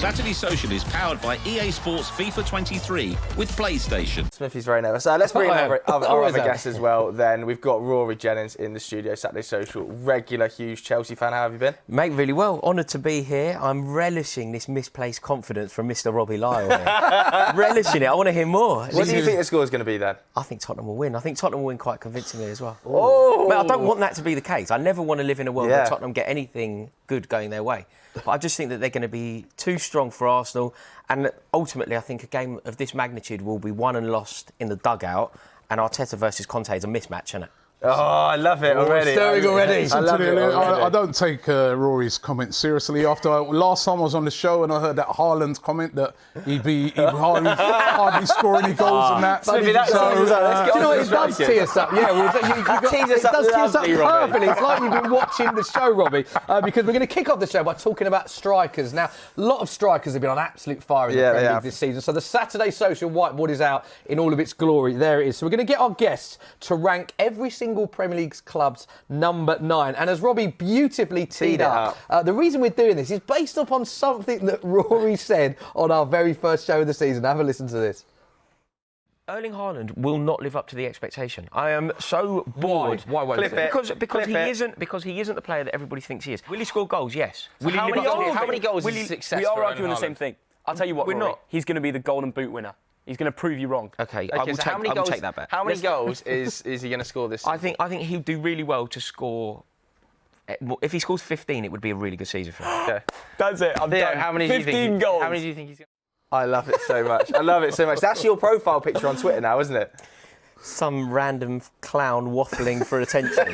Saturday Social is powered by EA Sports FIFA 23 with PlayStation. Smithy's very nervous. Let's bring in our other guests as well. Then we've got Rory Jennings in the studio, Saturday Social, regular huge Chelsea fan. How have you been? Mate, really well. Honoured to be here. I'm relishing this misplaced confidence from Mr. Robbie Lyle here. Relishing it. I want to hear more. What do you think the score is going to be then? I think Tottenham will win. I think Tottenham will win quite convincingly as well. Oh. Mate, I don't want that to be the case. I never want to live in a world where Tottenham get anything good going their way. But I just think that they're going to be too strong for Arsenal. And ultimately, I think a game of this magnitude will be won and lost in the dugout. And Arteta versus Conte is a mismatch, isn't it? Oh, I love it already. Stirring already. I don't take Rory's comment seriously. After last time I was on the show and I heard that Haaland's comment that he'd hardly score any goals and that. Smithy, let's get on it does tee us up. Yeah, it does tee us up perfectly. It's like you've been watching the show, Robbie, because we're going to kick off the show by talking about strikers. Now, a lot of strikers have been on absolute fire in the Premier League this season. So the Saturday Social whiteboard is out in all of its glory. There it is. So we're going to get our guests to rank every single Premier League's club's number 9. And as Robbie beautifully teed up, the reason we're doing this is based upon something that Rory said on our very first show of the season. Have a listen to this. Erling Haaland will not live up to the expectation. I am so bored. Why won't it? Because he isn't the player that everybody thinks he is. Will he score goals? Yes. So how many goals is success? We are arguing the same thing. I'll tell you what, we're not. He's going to be the Golden Boot winner. He's going to prove you wrong. Okay, I will take that bet. How many goals is he going to score this season? I think he'll do really well to score. If he scores 15, it would be a really good season for him. Okay. That's it. I'm done. How many 15 goals. How many do you think he's going to? I love it so much. That's your profile picture on Twitter now, isn't it? Some random clown waffling for attention.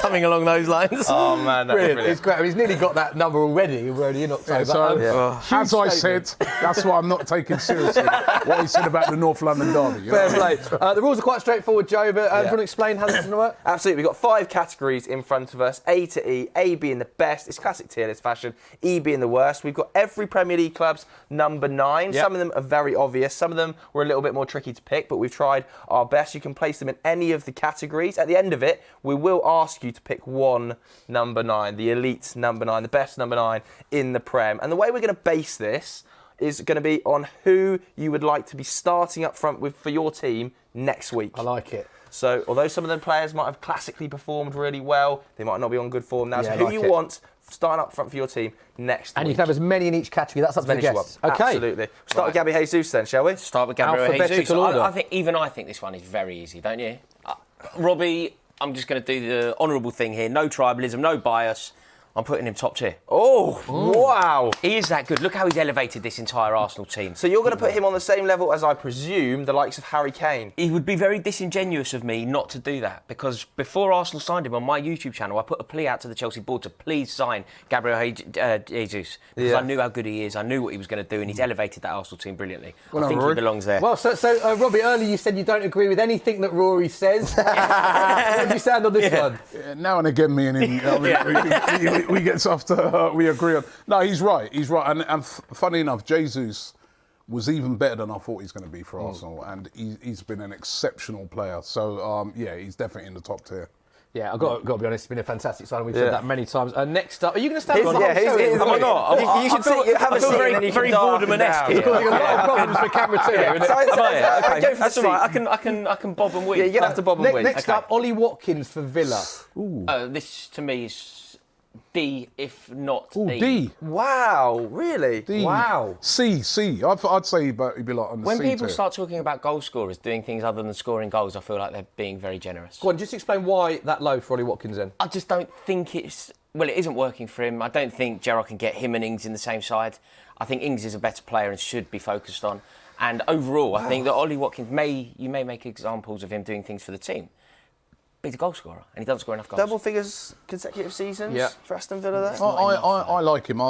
something along those lines. Oh, man, that's brilliant. It's great. He's nearly got that number already. We're already in October. As I said, that's why I'm not taking seriously what he said about the North London derby. Fair play. The rules are quite straightforward, Joe, but do you want to explain how this is going to work? Absolutely. We've got 5 categories in front of us, A to E, A being the best. It's classic tier list fashion, E being the worst. We've got every Premier League club's number 9. Some of them are very obvious. Some of them were a little bit more tricky to pick, but we've tried our best. You can place them in any of the categories. At the end of it, we will ask you to pick one number 9, the elite number 9, the best number 9 in the Prem. And the way we're going to base this is going to be on who you would like to be starting up front with for your team next week. I like it. So, although some of the players might have classically performed really well, they might not be on good form now. So, who you want starting up front for your team next week. And you can have as many in each category. That's up to the guests. Okay. Absolutely. We'll start with Gabriel Jesus then, shall we? Start with Gabriel Jesus. Order. I think this one is very easy, don't you? Robbie, I'm just going to do the honourable thing here. No tribalism, no bias. I'm putting him top tier. Oh, wow. He is that good. Look how he's elevated this entire Arsenal team. So you're going to put him on the same level as, I presume, the likes of Harry Kane? It would be very disingenuous of me not to do that, because before Arsenal signed him on my YouTube channel, I put a plea out to the Chelsea board to please sign Gabriel Jesus, because I knew how good he is, I knew what he was going to do, and he's elevated that Arsenal team brilliantly. I think he belongs there. Well, so Robbie, earlier you said you don't agree with anything that Rory says. Where do you stand on this one? Yeah, now and again, me and him, we get stuff we agree on. No, he's right. And funny enough, Jesus was even better than I thought he's going to be for Arsenal, and he's been an exceptional player. So, he's definitely in the top tier. Yeah, I've got to be honest, it's been a fantastic signing. We've said that many times. Next up, are you going to stand on the whole show? Am I not? You should have a seat and you very Vorderman-esque here. You've got a lot of problems for camera too. Okay, that's all right. I can bob and weave. Yeah, you're going to have to bob and weave. Next up, Ollie Watkins for Villa. This, to me, is D, if not E. D. Wow, really? D. Wow. C. I'd say he'd be like on the When C people tier. start talking about goal scorers doing things other than scoring goals, I feel like they're being very generous. Go on, just explain why that low for Ollie Watkins then. I just don't think it isn't working for him. I don't think Gerrard can get him and Ings in the same side. I think Ings is a better player and should be focused on. And overall, I think that Ollie Watkins you may make examples of him doing things for the team. He's a goal scorer, and he doesn't score enough goals. Double figures consecutive seasons for Aston Villa there? I like him.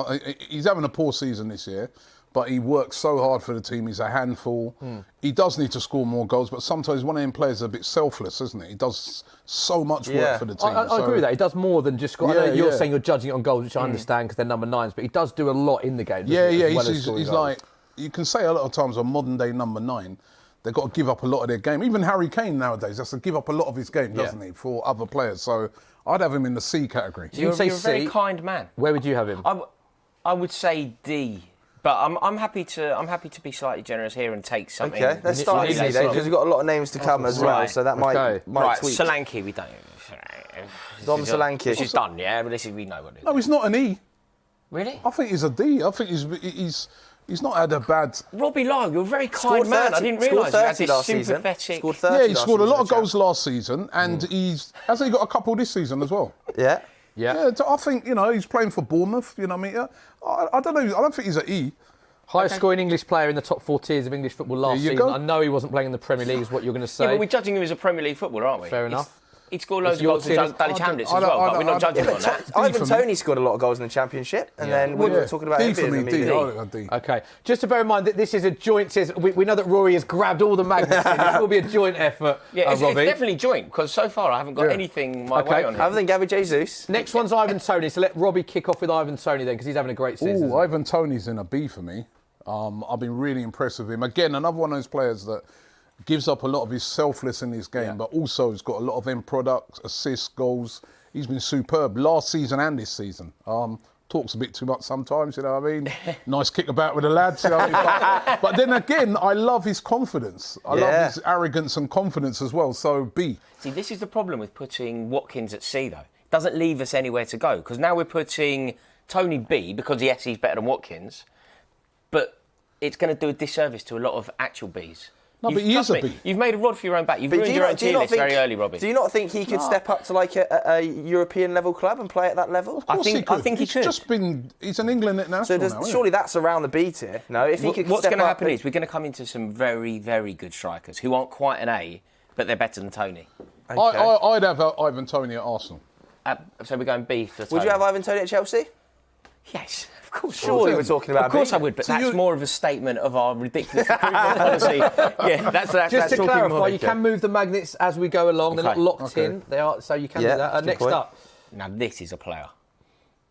He's having a poor season this year, but he works so hard for the team. He's a handful. He does need to score more goals, but sometimes one of them players is a bit selfless, isn't he? He does so much work for the team. I agree with that. He does more than just score. I know you're saying you're judging it on goals, which I understand because they're number 9s, but he does do a lot in the game. He's like, you can say a lot of times on modern day number 9, they've got to give up a lot of their game. Even Harry Kane nowadays has to give up a lot of his game, doesn't he, for other players. So I'd have him in the C category. You're a very kind man. Where would you have him? I would say D, But I'm happy to be slightly generous here and take something. Okay, let's start easy then, because we've got a lot of names to come as well, so that might tweak. Solanke, we don't. Dom Solanke. This is done, yeah. But we know what it is. No, he's not an E. Really? I think he's a D. I think he's not had a bad. Robbie Lyle, you're a very kind man. I didn't realise you had this sympathetic. Scored 30 Yeah, he scored a lot of goals last season, and hasn't he got a couple this season as well? Yeah. Yeah, I think, he's playing for Bournemouth, I mean? I don't know, I don't think he's an E. Highest scoring English player in the top 4 tiers of English football last season. I know he wasn't playing in the Premier League, is what you're going to say. Yeah, but we're judging him as a Premier League footballer, aren't we? Fair enough. He'd score loads of goals in Dulwich Hamlets as well, but we're not judging on that. Ivan Toney scored a lot of goals in the Championship, and then we were talking about D for me, D. Okay, just to bear in mind that this is a joint. We know that Rory has grabbed all the magnets in. This will be a joint effort, yeah, it's Robbie. Definitely joint, because so far I haven't got anything my way on him. Other than Gabriel Jesus. Next one's Ivan Toney, so let Robbie kick off with Ivan Toney then, because he's having a great season. Ooh, Ivan Toney's in a B for me. I've been really impressed with him. Again, another one of those players that gives up a lot of his selfless in his game, but also has got a lot of end products, assists, goals. He's been superb last season and this season. Talks a bit too much sometimes, you know what I mean? Nice kick about with the lads, you know what I mean? But then again, I love his confidence. I love his arrogance and confidence as well, so B. See, this is the problem with putting Watkins at C, though. It doesn't leave us anywhere to go, because now we're putting Toney B, because yes, he's better than Watkins, but it's going to do a disservice to a lot of actual Bs. No, but he is a B. You've made a rod for your own back. You've ruined your own tier list very early, Robbie. Do you not think he could step up to like a European level club and play at that level? Of course I think he could. He's an England international now, surely that's around the B tier. No, if he could. What's going to happen is we're going to come into some very, very good strikers who aren't quite an A, but they're better than Toney. Okay. I'd have Ivan Toney at Arsenal. So we're going B for Toney. Would you have Ivan Toney at Chelsea? Yes, of course. Surely we're talking about. Of course I would, but that's more of a statement of our ridiculous recruitment policy. Yeah, that's just to clarify. You can move the magnets as we go along. They're not locked in. They are, so you can do that. Next up. Now this is a player.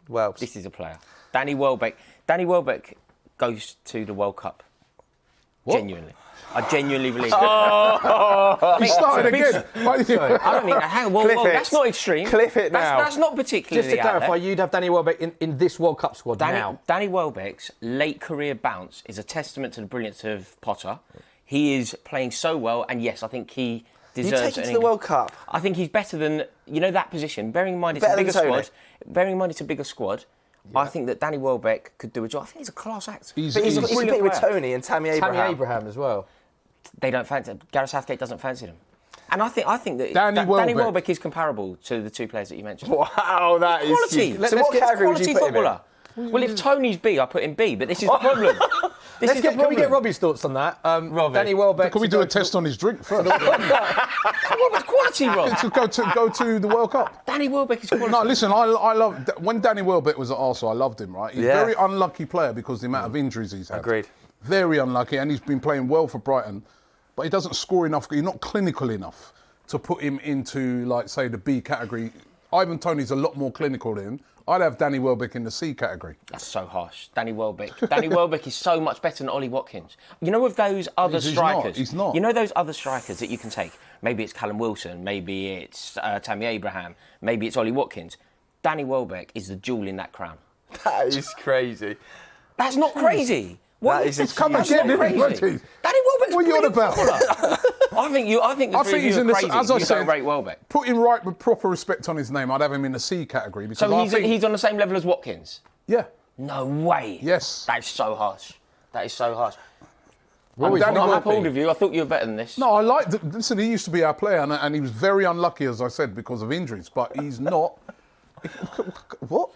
Well, this is a player. Danny Welbeck. Danny Welbeck goes to the World Cup. What? Genuinely. I genuinely believe it. He started again. I don't think. Hang on, whoa, that's not extreme. Cliff it now. That's not particularly. Just to clarify, you'd have Danny Welbeck in this World Cup squad now. Danny Welbeck's late career bounce is a testament to the brilliance of Potter. He is playing so well, and yes, I think he deserves. You take him to the World Cup. I think he's better than that position. Bearing in mind it's a bigger squad. Bearing in mind it's a bigger squad. Yeah. I think that Danny Welbeck could do a job. I think he's a class actor. He's competing with Toney and Tammy Abraham. Tammy Abraham as well. They don't fancy him. Gareth Southgate doesn't fancy them. And I think that Danny Welbeck is comparable to the two players that you mentioned. Wow, that is quality. So what category would you put footballer. Him in? Well, if Toney's B, I put him B, but this is the problem. Can we get Robbie's thoughts on that? Danny Welbeck. Can we do a test on his drink first? Quality, Rob. Go to the World Cup. Danny Welbeck is quality. No, listen, I love when Danny Welbeck was at Arsenal. I loved him. Right, he's a very unlucky player because of the amount of injuries he's had. Agreed. Very unlucky, and he's been playing well for Brighton, but he doesn't score enough. He's not clinical enough to put him into, like, say, the B category. Ivan Toney's a lot more clinical than him. I'd have Danny Welbeck in the C category. That's so harsh. Danny Welbeck is so much better than Ollie Watkins. You know, with those other strikers... He's not. You know those other strikers that you can take? Maybe it's Callum Wilson, maybe it's Tammy Abraham, maybe it's Ollie Watkins. Danny Welbeck is the jewel in that crown. That is crazy. That's not crazy. It's come again, isn't it? Danny Welbeck's what are you on about? I think he's crazy. As I said, rate Welbeck. Put him right with proper respect on his name. I'd have him in the C category. Because so he's on the same level as Watkins? Yeah. No way. Yes. That is so harsh. I'm not happy of you. I thought you were better than this. No, I like. Listen, he used to be our player, and he was very unlucky, as I said, because of injuries. But he's not. What?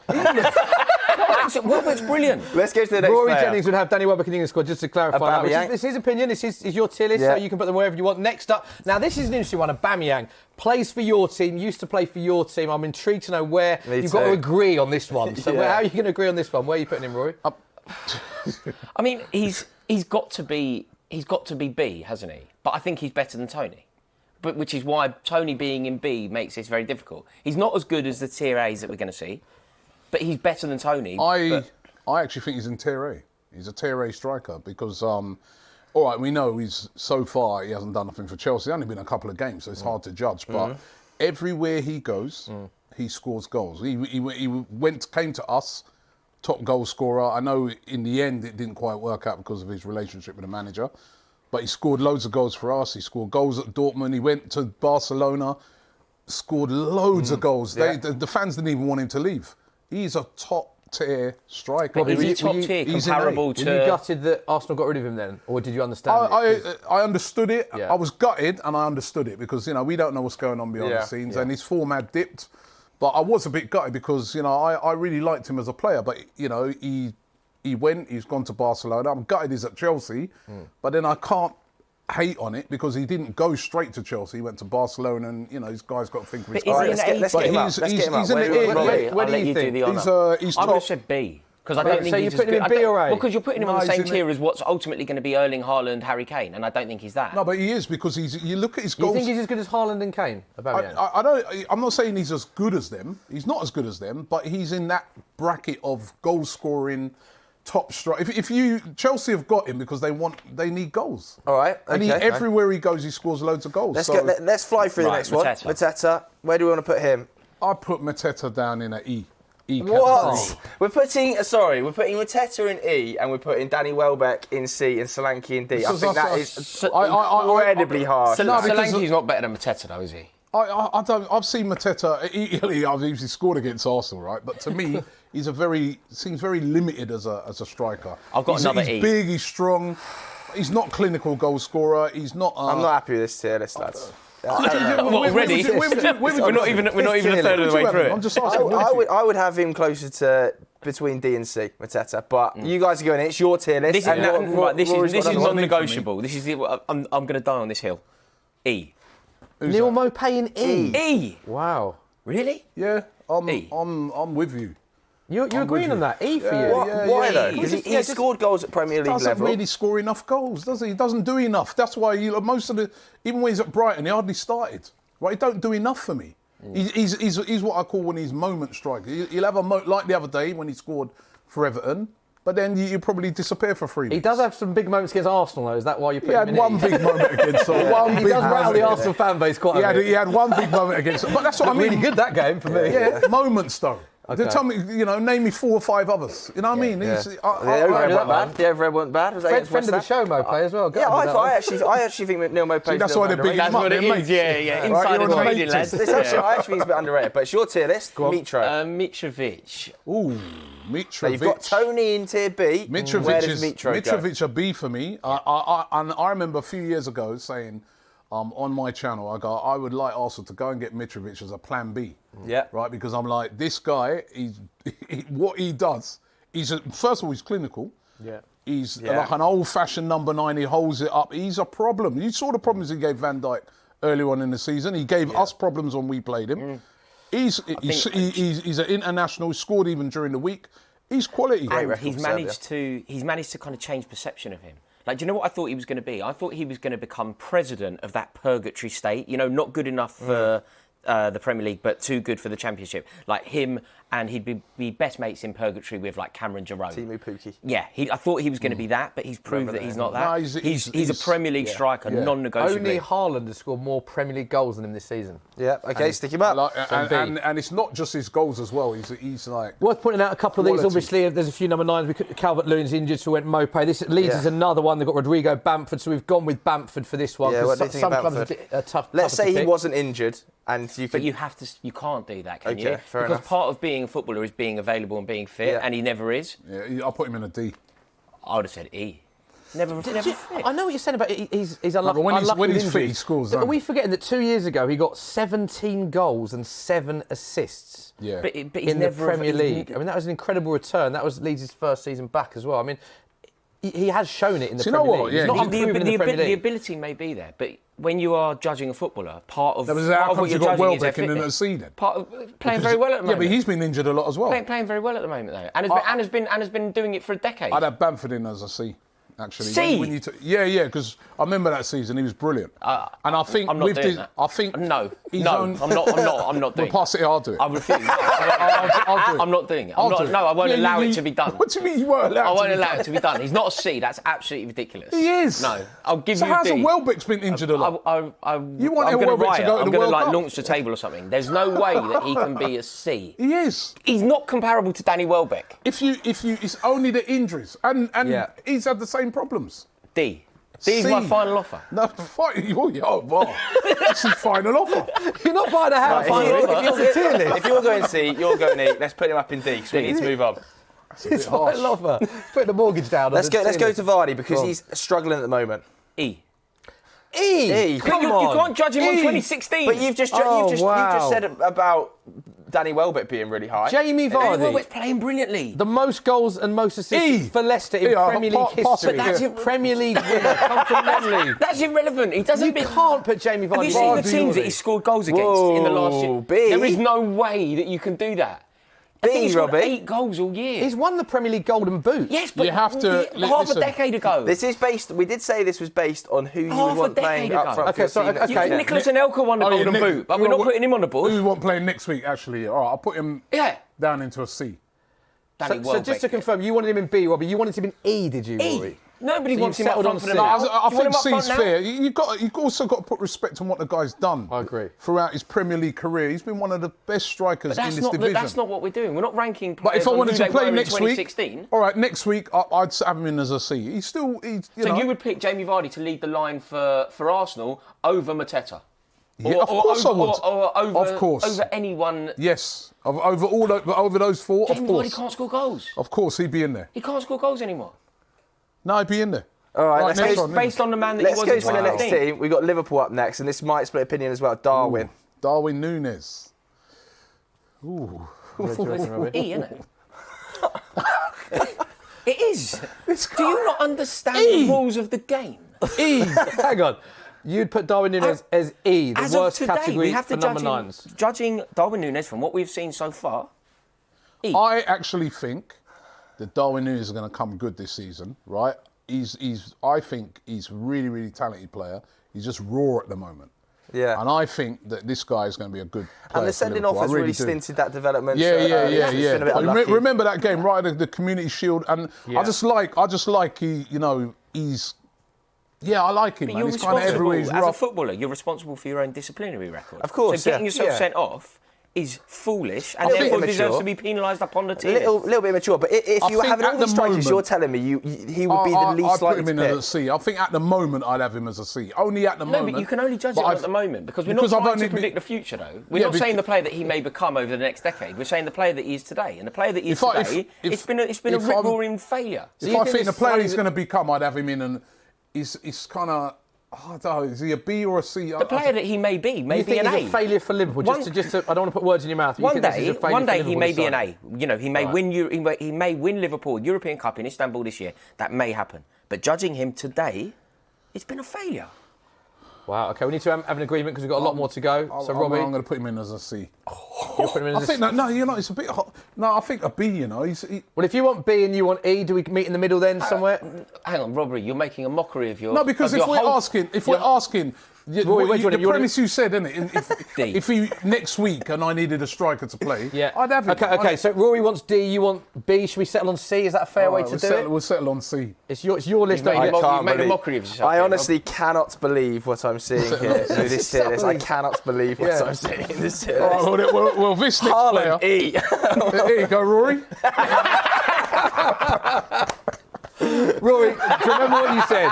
Welbeck's brilliant. Let's go to the next Rory player. Jennings would have Danny Welbeck in the England squad, just to clarify. This is his opinion. This is your tier list, so you can put them wherever you want. Next up, now this is an interesting one. Aubameyang plays for your team, used to play for your team. I'm intrigued to know where you've got to agree on this one. So how are you going to agree on this one? Where are you putting him, Rory? I mean, he's got to be B, hasn't he? But I think he's better than Toney. But which is why Toney being in B makes this very difficult. He's not as good as the tier A's that we're going to see, but he's better than Toney. I actually think he's in tier A. He's a tier A striker because, all right, we know so far he hasn't done nothing for Chelsea. Only been a couple of games, so it's hard to judge. But everywhere he goes, he scores goals. He came to us top goal scorer. I know in the end it didn't quite work out because of his relationship with the manager, but he scored loads of goals for us. He scored goals at Dortmund. He went to Barcelona, scored loads of goals. The fans didn't even want him to leave. He's a top-tier striker. Is he top tier comparable to... Were you gutted that Arsenal got rid of him then? Or did you understand I understood it. Yeah. I was gutted and I understood it because, we don't know what's going on behind the scenes and his form had dipped. But I was a bit gutted because, I really liked him as a player. But, he went, he's gone to Barcelona. I'm gutted he's at Chelsea. But then I can't hate on it because he didn't go straight to Chelsea. He went to Barcelona and, this guy's got to think of his career. Let's get him out. He's in Where I'll let you do the honour. He's I would top. have said B. Because I don't think you're putting him in B or A? Well, because you're putting him on the same tier as what's ultimately going to be Erling, Haaland, Harry Kane, and I don't think he's that. No, but he is because you look at his goals. You think he's as good as Haaland and Kane? I'm not saying he's as good as them. He's not as good as them, but he's in that bracket of goal scoring, top strike. Chelsea have got him because they need goals. All right. And everywhere he goes, he scores loads of goals. Let's fly through the next one. Mateta. Where do we want to put him? I put Mateta down in an E. What? We're putting Mateta in E and we're putting Danny Welbeck in C and Solanke in D. I think that is incredibly harsh. Solanke's not better than Mateta, though, is he? I've seen Mateta. I've usually scored against Arsenal, right? But to me, seems very limited as a striker. I've got another E. He's big. He's strong. He's not clinical goal scorer. He's not. I'm not happy with this tier list, lads. Already? We're not even a third of the way through it. I'm just asking. I would have him closer to between D and C, Mateta. But you guys are going in. It's your tier list. This is non-negotiable. This is I'm going to die on this hill. E. Neil Maupay in E. E. Wow. Really? Yeah. E. I'm with you. You're agreeing on that? E for you? Why though? Because he scored goals at Premier League level. He doesn't really score enough goals, does he? He doesn't do enough. That's why even when he's at Brighton, he hardly started. Right? He don't do enough for me. He's what I call one of these moment strikers. He'll have like the other day when he scored for Everton. But then you probably disappear for 3 weeks. He does have some big moments against Arsenal, though. Is that why you put him in? He had one big moment against Arsenal. He does rattle the Arsenal fan base quite a bit. He had one big moment against But that's what I mean. Really good, that game, for me. Yeah, moments, though. Okay. Tell me, name me 4 or 5 others. You know what I mean? The overhead wasn't bad. Was that friend of the show, Maupay, as well. I actually think Neil Maupay. That's why they're big. That's what it is. Yeah. Insider trading, lads. I actually think he's a bit underrated. But it's your tier list. Mitrovic. Ooh, Mitrovic. You've got Tony in tier B. Mitrovic a B for me. I remember a few years ago saying on my channel, I would like Arsenal to go and get Mitrovic as a plan B. Yeah. Right, because I'm like, this guy, what he does, first of all, he's clinical. Yeah. He's like an old-fashioned number 9. He holds it up. He's a problem. You saw the problems he gave Van Dijk early on in the season. He gave us problems when we played him. He's an international. He scored even during the week. He's quality. He's managed to kind of change perception of him. Like, do you know what I thought he was going to be? I thought he was going to become president of that purgatory state. Not good enough for the Premier League, but too good for the Championship. Like him, and he'd be best mates in purgatory with like Cameron Jerome. Timu Pukki. Yeah, I thought he was going to be that, but he's proved that he's not that. No, he's a Premier League striker, non-negotiable. Only Haaland has scored more Premier League goals than him this season. Yeah, okay, stick him up. And it's not just his goals as well. He's like... Worth pointing out a couple of these. Obviously, there's a few number 9s. Calvert-Lewin's injured, so went Maupay. This Leeds is another one. They've got Rodrigo Bamford, so we've gone with Bamford for this one. Yeah, what do you think of some Bamford? clubs are tough. Let's say he wasn't injured. But you can't do that, can you? Fair because enough. part of being a footballer is being available and being fit, and he never is. Yeah, I'll put him in a D. I would have said E. Never fit. I know what you're saying about he's unlucky. When he's fit, he scores. Are we forgetting that 2 years ago he got 17 goals and 7 assists? Yeah. But he's in the Premier League. I mean, that was an incredible return. That was Leeds' first season back as well. I mean, he has shown it in the Premier League. Yeah. He's not unproven in the Premier League. The ability may be there, but when you are judging a footballer, part of what you're got judging is their Welbeck in fitness. the season. Part of playing very well at the moment. Yeah, but he's been injured a lot as well. Playing very well at the moment though, and has been doing it for a decade. I'd have Bamford in as a C. actually. C? Yeah, because I remember that season. He was brilliant. And I think I'm not doing that. I think No, I'm not doing Well, pass it. I'll do it. I refuse. I'll do it. I'm not doing it. I'll do it. No, I won't Yeah, allow you- it to be done. What do you mean you won't allow I it won't to be allow done? it to be done. He's not a C. That's absolutely ridiculous. He is. No, I'll give So you how's D. a Welbeck's been injured a lot? You want I'm El gonna Welbeck to riot. go to I'm the going World to Cup? launch the table or something. There's no way that he can be a C. He is. He's not comparable to Danny Welbeck. If you, it's only the injuries, and he's had the same problems. D. D's C. my final offer. No, well, this is final offer. You're not buying a house. If you're going C, you're going E. Let's put him up in D because we need to move on. It's final offer. Put the mortgage down. Let's go to Vardy because he's struggling at the moment. E. E. But you can't judge him on 2016. But you've just said about Danny Welbeck being really high. Jamie Danny Vardy, Welbeck's playing brilliantly. the most goals and most assists for Leicester in Premier League history. But that's Premier League winner, come from Men League. That's irrelevant. He doesn't. You can't put Jamie Vardy. Have you seen the Vardy teams that already. he scored goals against in the last year? B. There is no way that you can do that. I think he's scored Robbie. 8 goals all year. He's won the Premier League Golden Boot. Yes, but You have to- half listen. a decade ago. This is based. We did say this was based on who you Half would a want playing decade up ago. front. Okay, for so- your team. okay. Nicholas Anelka won the Golden Boot, but we're not putting him on the Who board. you want playing next week? Actually, all right, I'll put him down into a C. Danny So just to Welbeck. confirm, you wanted him in B, Robbie. You wanted him in E, did you, Rory? E. Nobody So wants you've him up settled front on for C. the No, I now. You want think him up C's front now? fair. You've also got to put respect on what the guy's done. I agree. Throughout his Premier League career, he's been one of the best strikers in this division. That's not what we're doing. We're not ranking But players if I on wanted who to they play were in next week, 2016. all right, next week I'd have him in as a C. He's still, you So know. you would pick Jamie Vardy to lead the line for Arsenal over Mateta? Yeah, of course I would. Or over, Of course. over anyone. Yes, over those four, Jamie of Vardy course. can't score goals. Of course, he'd be in there. He can't score goals anymore. No, he'd be in there. All right, let's next go. one, Based on the man that Let's he go was to in the next 2015. team. We've got Liverpool up next, and this might split opinion as well. Darwin. Darwin Núñez. Ooh. E, isn't it? It is. Do you not understand the rules of the game? E. Hang on. You'd put Darwin Núñez as E, the As of worst today, category we have for to number judge nines. Judging Darwin Núñez from what we've seen so far. E. I actually think that Darwin Núñez is going to come good this season, right? I think he's a really, really talented player. He's just raw at the moment. Yeah. And I think that this guy is going to be a good player. And the for sending Liverpool. off has I really do. stinted that development. Yeah. It's been a bit But unlucky. remember that game, right? The Community Shield, and I just like he, you know, he's. Yeah, I like him, But man. you're He's kind of responsible, everywhere. He's as a rough. footballer, you're responsible for your own disciplinary record. Of course, So getting yeah. yourself Yeah. sent off is foolish and I think therefore immature. deserves to be penalised upon the A team. little bit immature, but if I you were think having at all the the strikers, moment- you're telling me he would be the least I'd put likely him to in pick. as a C. I think at the moment I'd have him as a C. Only at the No, moment. but you can only judge it But at I've- the moment because we're because not I've trying only to predict the future, though. We're Yeah, not saying the player that he may become over the next decade. We're saying the player that he is today, and the player that he is today, it's been a if rip-roaring failure. If I think the player he's going to become, I'd have him in, and he's kind of. I don't know. Is he a B or a C? The player that he may be, You maybe think an he's A. a failure for Liverpool? I don't want to put words in your mouth. You One think this is day, a failure one for day he Liverpool may this be an side? A. You know, he may win Liverpool European Cup in Istanbul this year. That may happen. But judging him today, it's been a failure. Wow. Okay, we need to have an agreement because we've got a lot more to go. So, I'm Robbie, going to put him in as a C. you're putting him in I as think that, no, you know, it's a bit hot. No, I think a B, you know. Well, if you want B and you want E, do we meet in the middle then somewhere? Hang on, Robbie, you're making a mockery of your. No, because of if your we're whole- asking, Roy, where do you want the him? You want premise you said, isn't it? D. If he next week and I needed a striker to play, Yeah. I'd have him. Okay. So Rory wants D, you want B. Should we settle on C? Is that a fair way to do it? We'll settle on C. It's your list. made mate. a mock- can't you've made a believe- mockery of yourself. I here, honestly cannot believe what I'm seeing here through this tier list. I cannot believe what I'm seeing in this tier list. All right, well, this next player. Haaland, E. There you go, Rory. Rory, do you remember what you said?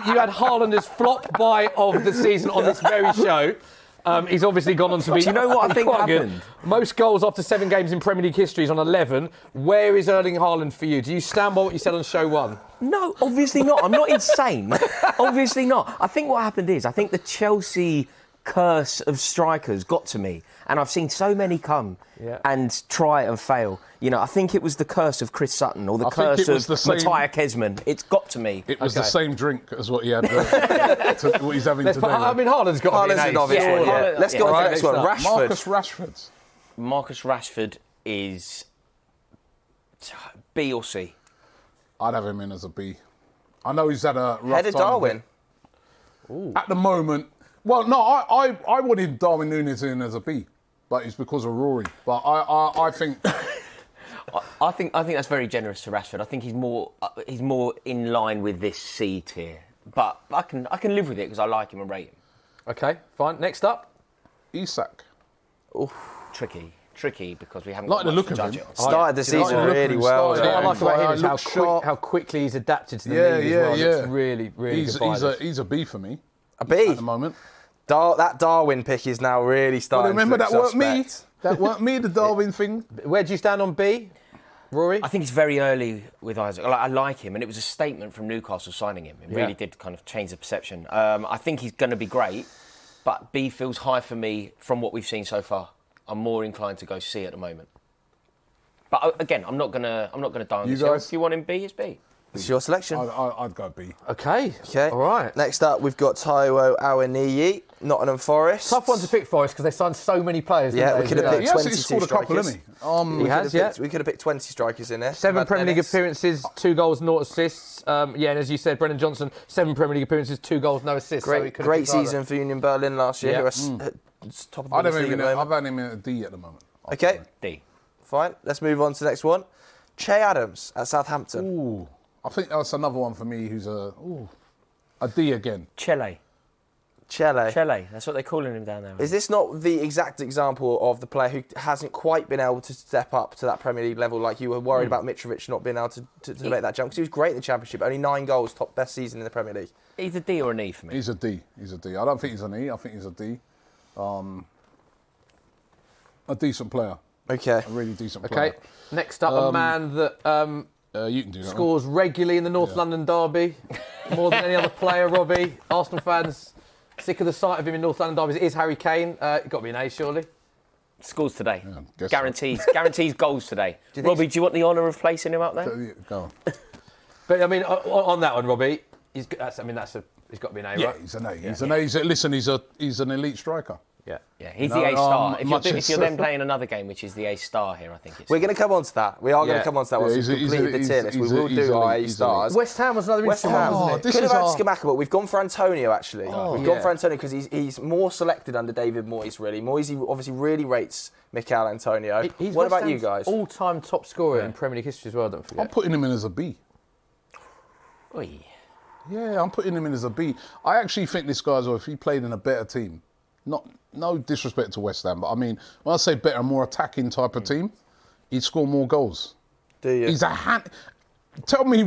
You had Haaland as flop buy of the season on this very show. He's obviously gone on to be. Do you know what I think quite good. happened? Most goals after 7 games in Premier League history is on 11. Where is Erling Haaland for you? Do you stand by what you said on show 1? No, obviously not. I'm not insane. Obviously not. I think what happened is, I think the Chelsea curse of strikers got to me. And I've seen so many come and try and fail. You know, I think it was the curse of Chris Sutton or the curse of Matthias Kesman. It's got to me. It was the same drink as what he had. What he's having today. I mean, Haaland's got to be Haaland's an an ace. obvious one, yeah. Let's go on to the next one. Rashford. Marcus Rashford. is B or C. I'd have him in as a B. I know he's had a rough Head of time. Darwin. At the moment, well, no, I wanted Darwin Núñez in as a B, but it's because of Rory. But I think. I think that's very generous to Rashford. I think he's more in line with this C tier. But I can live with it because I like him and rate him. Okay, fine. Next up. Isak. Tricky because we haven't Like got the much look to of judge him. it on. Started the season really well. Started What I like about him is Looked how quickly he's adapted to the Yeah, league yeah, as well. yeah. It's really, really good. He's a B for me A B. at the moment. That Darwin pick is now really Well, starting remember to look that weren't me. suspect. That weren't me. The Darwin thing. Where do you stand on B, Rory? I think it's very early with Isaac. I like him, and it was a statement from Newcastle signing him. It really did kind of change the perception. I think he's going to be great, but B feels high for me from what we've seen so far. I'm more inclined to go C at the moment. But again, I'm not gonna die on You this hill. guys? If you want him B, it's B. It's your selection. I'd go B. Okay. Okay. All right. Next up, we've got Taiwo Awoniyi, Nottingham Forest. Tough one to pick for us because they signed so many players. Yeah, didn't we they? could have picked He has 22 scored a couple, strikers. hasn't he? He has, yeah. We could have picked 20 strikers in there. 7 Premier League Ennis. appearances, 2 goals, 0 assists. And as you said, Brendan Johnson, 7 Premier League appearances, 2 goals, no assists. So he Great, could have great picked either. season for Union Berlin last year. Yeah. Who are top of the I've Bundesliga at the moment. had him in a D at the moment. Okay, D. fine. Let's move on to the next one. Che Adams at Southampton. Ooh, I think that's another one for me. Who's a D again. Chele. That's what they're calling him down there. Is this not the exact example of the player who hasn't quite been able to step up to that Premier League level, like you were worried about Mitrovic not being able to make that jump? Because he was great in the Championship, only 9 goals, top best season in the Premier League. He's a D or an E for me. He's a D. I don't think he's an E. I think he's a D. A decent player. Okay. A really decent player. Okay. Next up, a man that You can do that. scores regularly in the North London derby, more than any other player, Robbie. Arsenal fans sick of the sight of him in North London derbies. It is Harry Kane. Got to be an A, surely. Scores today. guess so. Guarantees goals today. Robbie, do you want the honour of placing him up there? Go on. But I mean, on that one, Robbie, he's got to be an A, Yeah, right? he's an A. He's an A. He's an elite striker. Yeah. Yeah, he's No, the A star. much If as- you're then playing another game, which is the A star here, I think it's. We're going to come on to that. We are going to come on to that once we've completed the tier list. We will do our A stars. West Ham was another West interesting Ham. one, wasn't it? this Could have is had our- Skamaka, but we've gone for Antonio, actually. We've yeah. gone for Antonio because he's more selected under David Moyes, really. Moyes obviously really rates Mikel Antonio. He's What West about you Ham's guys? all-time top scorer in Premier League history as well, don't forget. I'm putting him in as a B. Oi. Yeah, I'm putting him in as a B. I actually think this guy's, if he played in a better team, no disrespect to West Ham, but I mean, when I say better, more attacking type of team, he'd score more goals. Do you? He's Tell me,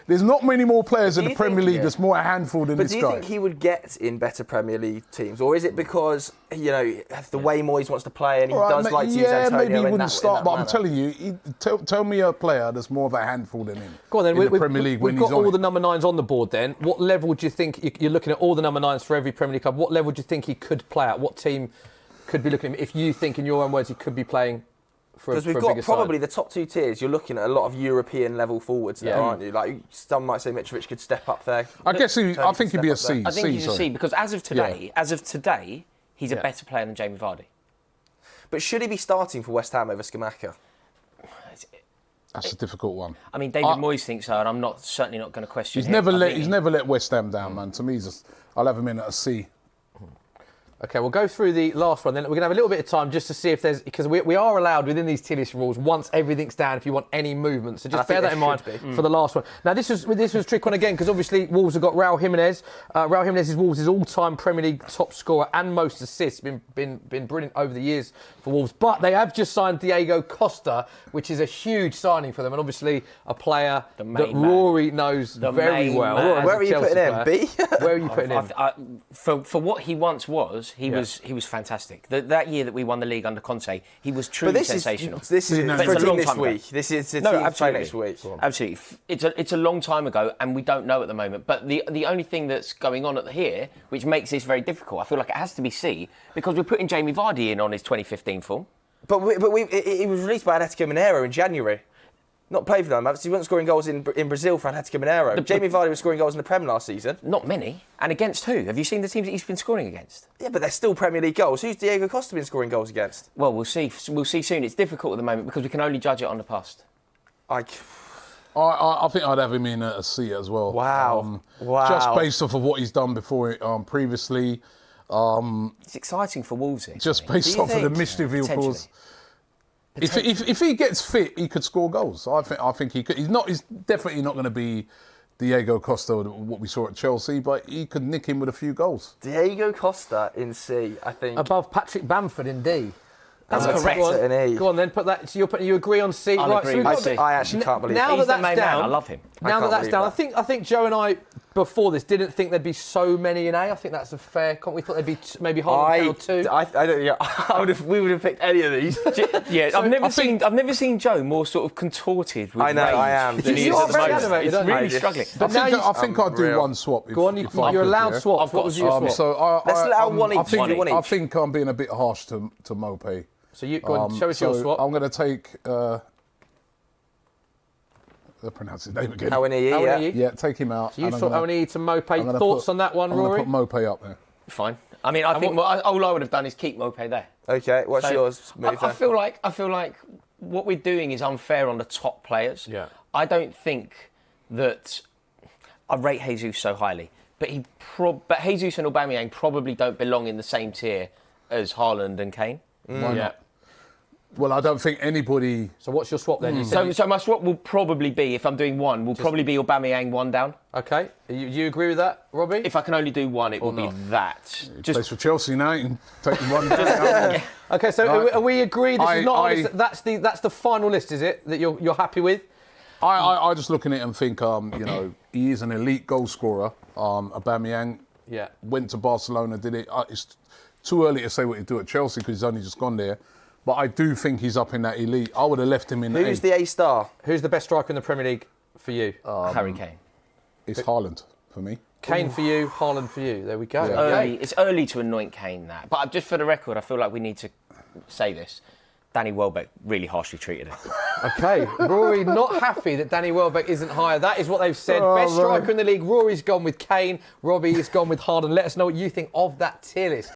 there's not many more players in Do the you Premier think- League yeah. that's more a handful than But this do you guy. think he would get in better Premier League teams? Or is it because, the way Moyes wants to play and he All right, does like to use Antonio maybe he in wouldn't that, start, in that but I'm manner? telling you, tell me a player that's more of a handful than him. Go on then. in the Premier League when we've he's got on all it. the number 9s on the board then. What level do you think, you're looking at all the number 9s for every Premier League club, what level do you think he could play at? What team could be looking at him? If you think, in your own words, he could be playing for a Because we've bigger got probably side? the top 2 tiers. You're looking at a lot of European level forwards there, Yeah. aren't you? Like some might say Mitrovic could step up there. I guess I think he'd be a C. I think he's a sorry. C because as of today, he's a better player than Jamie Vardy. But should he be starting for West Ham over Skamaka? That's a difficult one. I mean, David Moyes thinks so, and I'm certainly not going to question He's him. never I think never let West Ham down, man. To me, I'll have him in at a C. Okay, we'll go through the last one then. We're going to have a little bit of time just to see if there's... Because we are allowed within these tier list rules, once everything's down, if you want any movement. So just I bear think that in there mind should be. for the last one. Now, this was a trick one again, because obviously Wolves have got Raul Jimenez. Raul Jimenez is Wolves' all-time Premier League top scorer and most assists. Been brilliant over the years for Wolves. But they have just signed Diego Costa, which is a huge signing for them, and obviously a player that main man. Rory knows The very main well. man. as Where a are you Chelsea putting him? player. B? Where are you putting him? For what he once was, he was fantastic. That year that we won the league under Conte, he was But truly this sensational. is for it's a a team long this time ago. week. This is the No, team play absolutely. next week. Absolutely, it's a long time ago, and we don't know at the moment. But the only thing that's going on here, which makes this very difficult, I feel like it has to be C, because we're putting Jamie Vardy in on his 2015 form. But he was released by Atletico Mineiro in January. Not played for them. He wasn't scoring goals in Brazil for Atletico Mineiro. Jamie Vardy was scoring goals in the Prem last season. Not many, and against who? Have you seen the teams that he's been scoring against? Yeah, but they're still Premier League goals. Who's Diego Costa been scoring goals against? Well, we'll see. We'll see soon. It's difficult at the moment because we can only judge it on the past. I think I'd have him in at a C as well. Wow. Just based off of what he's done before, previously. It's exciting for Wolves. Just based off of the mischief he'll cause. If he gets fit, he could score goals. I think he could. He's definitely not going to be Diego Costa, what we saw at Chelsea, but he could nick him with a few goals. Diego Costa in C, I think. Above Patrick Bamford in D. That's correct. Go on then, put that. So you agree on C, I'll right? agree. So I actually can't believe now it. that that's down. I love him. Now that that's down, I think Joe and I before this didn't think there'd be so many in A. I think that's a fair comment. We thought there'd be maybe Haaland or two. I don't think we would have picked any of these. Yeah, I've never seen Joe more sort of contorted with I know, rage I am. than he is at the moment. He's really struggling. But I think I'll do one swap. Go on, you're allowed swaps. What was your swap? So Let's allow one each. I think I'm being a bit harsh to Mope. So you go on, show us your swap. I'm going to take. I'll pronounce his name again. Awoniyi, Yeah, take him out. So you thought Awoniyi to Mope. Thoughts on that one, Rory? I'm going to put Mope up there. Fine. I mean, I think all I would have done is keep Mope there. Okay, what's yours? I feel like what we're doing is unfair on the top players. Yeah. I don't think that I rate Jesus so highly, but Jesus and Aubameyang probably don't belong in the same tier as Haaland and Kane. Why not? Well, I don't think anybody. So what's your swap then? So my swap will probably be, if I'm doing one, probably be Aubameyang one down. Okay. You agree with that, Robbie? If I can only do one, it will be that. Just plays for Chelsea now. You can take him one down. Okay. So are we agreed? This is not. That's the final list, is it? That you're happy with? I just look at it and think, he is an elite goal scorer. Aubameyang went to Barcelona, did it. It's too early to say what he'd do at Chelsea because he's only just gone there. But I do think he's up in that elite. I would have left him in Who's the A star? Who's the best striker in the Premier League for you? Harry Kane. It's Haaland for me. Kane for you, Haaland for you. There we go. It's early to anoint Kane that. But just for the record, I feel like we need to say this. Danny Welbeck really harshly treated him. Okay, Rory not happy that Danny Welbeck isn't higher. That is what they've said. Best striker in the league. Rory's gone with Kane. Robbie has gone with Haaland. Let us know what you think of that tier list.